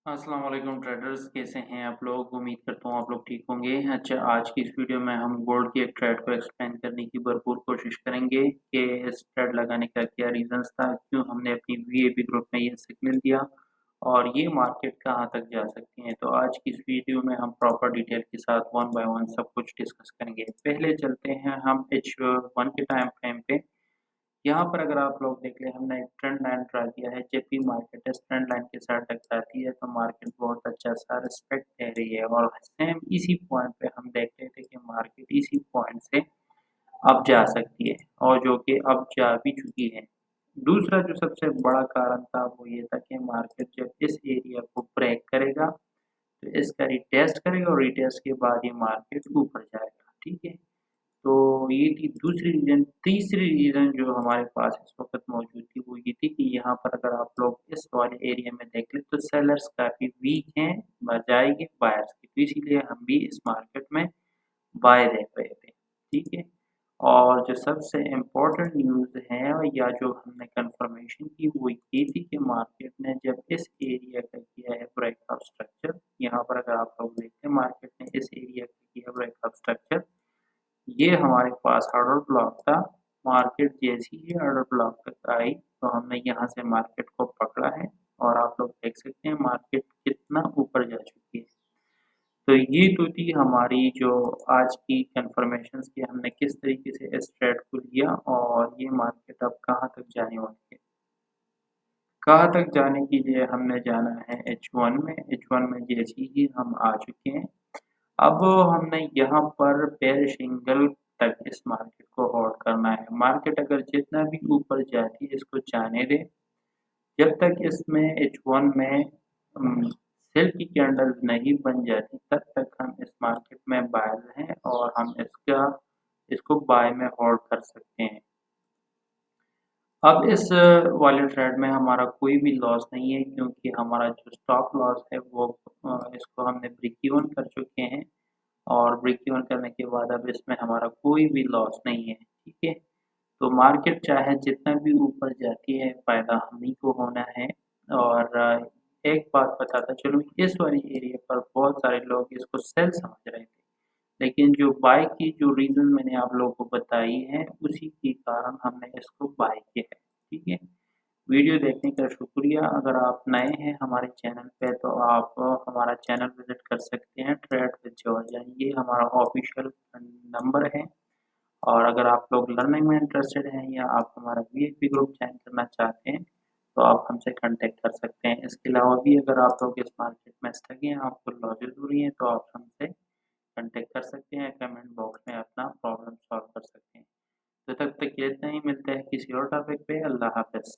अस्सलाम वालेकुम ट्रेडर्स, कैसे हैं आप लोग? उम्मीद करता हूँ आप लोग ठीक होंगे। अच्छा, आज की इस वीडियो में हम गोल्ड की एक ट्रेड को एक्सप्लेन करने की भरपूर कोशिश करेंगे कि इस ट्रेड लगाने का क्या रीज़न्स था, क्यों हमने अपनी वीआईपी ग्रुप में ये सिग्नल दिया और ये मार्केट कहाँ तक जा सकती है। तो आज की इस वीडियो में हम प्रॉपर डिटेल के साथ वन बाय वन सब कुछ डिस्कस करेंगे। पहले चलते हैं हम H1 के टाइम फ्रेम पे। यहाँ पर अगर आप लोग देख लें, हमने एक ट्रेंड लाइन ड्रा किया है। जब भी मार्केट इस ट्रेंड लाइन के साथ टकराती है तो मार्केट बहुत अच्छा सा रिस्पेक्ट दे रही है और सेम इसी पॉइंट पे हम देख रहे थे कि मार्केट इसी पॉइंट से अब जा सकती है और जो कि अब जा भी चुकी है। दूसरा जो सबसे बड़ा कारण था वो ये था कि मार्केट जब इस एरिया को ब्रेक करेगा तो इसका रिटेस्ट करेगा और रिटेस्ट के बाद ये मार्केट ऊपर जाएगा। ठीक है, तो ये थी दूसरी रीज़न। तीसरी रीज़न जो हमारे पास इस वक़्त मौजूद थी वो ये थी कि यहाँ पर अगर आप लोग इस वाले एरिया में देख लें तो सेलर्स काफ़ी वीक हैं बजाए कि बायर्स के। तो इसीलिए हम भी इस मार्केट में बाय देख रहे थे। ठीक है? और जो सबसे इम्पोर्टेंट न्यूज़ है और या जो हमने कन्फर्मेशन की वो ये थी कि मार्केट ने जब इस एरिया का किया है ब्रेकआउट स्ट्रक्चर, यहाँ पर अगर आप लोग देखते हैं मार्केट ने इस एरिया का किया ब्रेकआउट स्ट्रक्चर, ये हमारे पास ऑर्डर ब्लॉक था। मार्केट जैसी ही ऑर्डर ब्लॉक तक आई तो हमने यहाँ से मार्केट को पकड़ा है और आप लोग देख सकते हैं मार्केट कितना ऊपर जा चुकी है। तो ये तो थी हमारी जो आज की कन्फर्मेशंस की हमने किस तरीके से इस ट्रेड को लिया और ये मार्केट अब कहाँ तक जाने वाली है। कहाँ तक जाने के लिए हमने जाना है H1 में। H1 में जैसे ही हम आ चुके हैं, अब हमने यहाँ पर बेयर सिग्नल तक इस मार्केट को होल्ड करना है। मार्केट अगर जितना भी ऊपर जाती है इसको जाने दें। जब तक इसमें H1 में सेल की कैंडल नहीं बन जाती तब तक हम इस मार्केट में बायर हैं और हम इसको बाय में होल्ड कर सकते हैं। अब इस वाले ट्रेड में हमारा कोई भी लॉस नहीं है क्योंकि हमारा जो स्टॉप लॉस है वो इसको हमने ब्रेक इवन कर चुके हैं और ब्रेक इवन करने के बाद अब इसमें हमारा कोई भी लॉस नहीं है। ठीक है? तो मार्केट चाहे जितना भी ऊपर जाती है फ़ायदा हम ही को होना है। और एक बात बताता चलूँ, इस वाली एरिया पर बहुत सारे लोग इसको सेल समझ रहे थे। लेकिन जो बाय की जो रीज़न मैंने आप लोगों को बताई है उसी के कारण हमने इसको बाय किया है। ठीक है? वीडियो देखने का शुक्रिया। अगर आप नए हैं हमारे चैनल पे तो आप हमारा चैनल विज़िट कर सकते हैं, ट्रेड विद जॉर्ज, यानी ये हमारा ऑफ़िशियल नंबर है। और अगर आप लोग लर्निंग में इंटरेस्टेड हैं या आप हमारा वीआईपी ग्रुप ज्वाइन करना चाहते हैं तो आप हमसे कांटेक्ट कर सकते हैं। इसके अलावा भी अगर आप लोग इस मार्केट में स्टक हैं, आपको लॉसेस हो रही हैं तो आप हमसे कांटेक्ट कर सकते हैं, कमेंट बॉक्स में अपना प्रॉब्लम सॉल्व कर सकते हैं। तो तब तक के लिए इतना ही, मिलते हैं किसी और टॉपिक पे। अल्लाह हाफ़िज़।